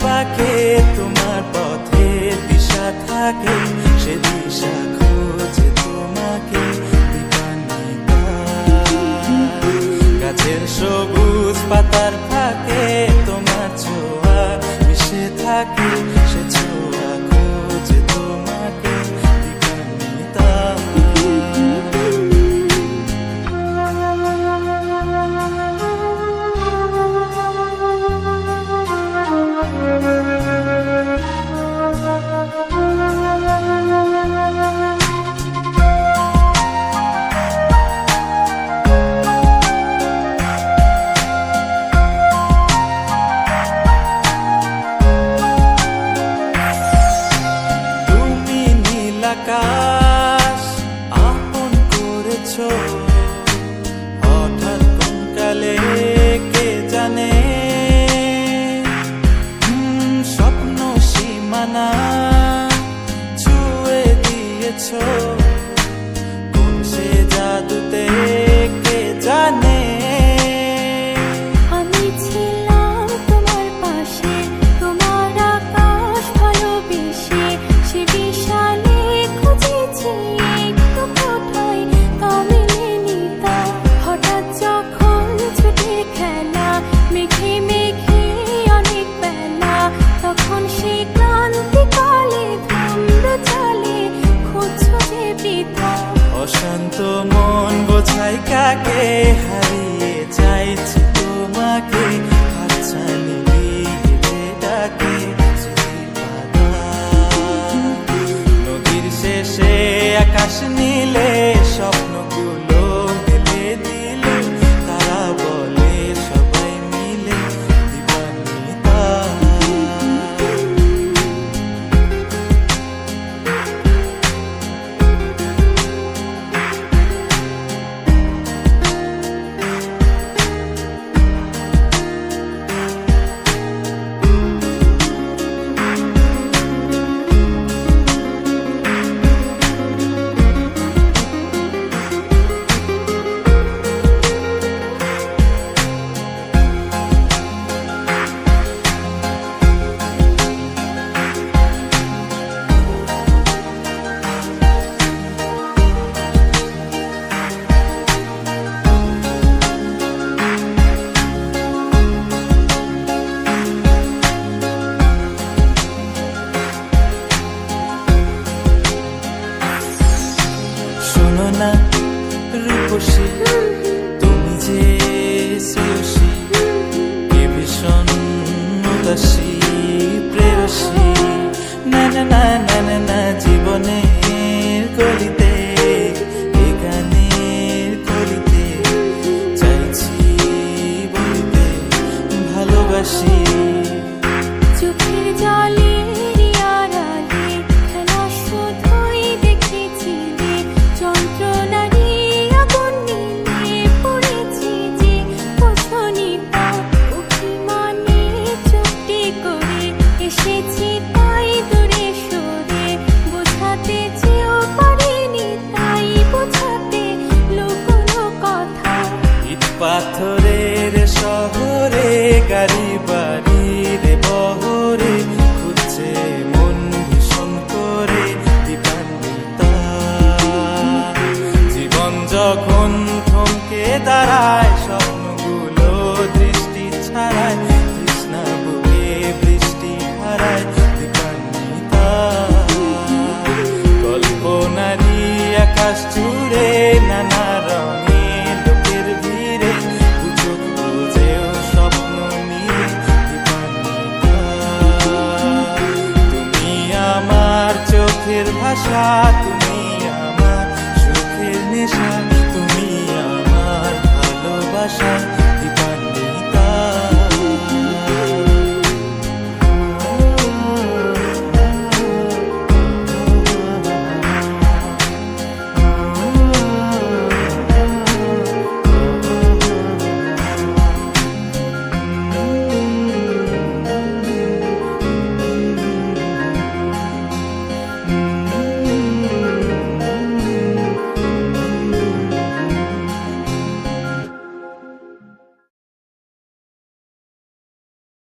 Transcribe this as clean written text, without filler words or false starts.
বাঁকে তোমার পথে দিশা থাকে, সে দিশা খোঁজে তোমাকে দীপান্বিতা। গাছের সবুজ পাতার ফাঁকে তোমার ছোঁয়া মিশে থাকে, সে ছোঁয়া খোঁজে তোমাকে দীপান্বিতা। আকাশ আপন করেছো হঠাৎ কোন কালে কে জানে, স্বপ্ন সীমানা ছুঁয়ে দিয়েছো কোন সে জাদুতে কে জানে। আমি ছিলাম তোমার পাশে, তোমার আকাশ ভালোবেসে, সে বিশাল হঠাৎ যখন ছুটে খেলা মেঘে মেঘে অনেক বেলা, তখন সে ক্লান্তিকালে ধুম্র চলে খুঁজছো যে বৃথা। অশান্ত মন বোঝাই কাকে হারিয়ে চাইছি তোমাকে, হাতছানি দিয়ে ডাকে নদীর শেষে আকাশ নীলে স্বপ্নগুলো মেলে দিলে, তারা বলে সবাই মিলে দীপান্বিতা। শোনো না রূপসী, তুমি যে শ্রেয়সী, কে ভীষণ উদাসী প্রেয়সী। না না না না না না, জীবনের গলিতে এ গানের কলিতে চাইছি বলিতে ভালোবাসি। চোখের জলে আড়ালে খেলা শুধুই দেখেছিলে, যন্ত্রণারই আগুন নিয়ে পড়েছি যে বোঝনি তা। অভিমানে চুপটি করে এসেছি তাই দূরে সরে, বোঝাতে চেয়েও পারিনি তাই বোঝাতে লুকোনো কথা। ইট পাথরের শহরে গাড়ি বাড়ির বহরে খুঁজছে মন ভীষণ করে দীপান্বিতা। জীবন যখন থমকে দাঁড়ায়, স্বপ্নগুলো দৃষ্টি ছাড়ায়, তৃষ্ণা বুকে বৃষ্টি হারায় দীপান্বিতা। কল্পনারই আকাশ জুড়ে নানা রঙে লোকের ভিড়ে, সুযোগ বুঝেও স্বপ্ন নিয়ে দীপান্বিতা। তুমি আমার চোখের ভাষা।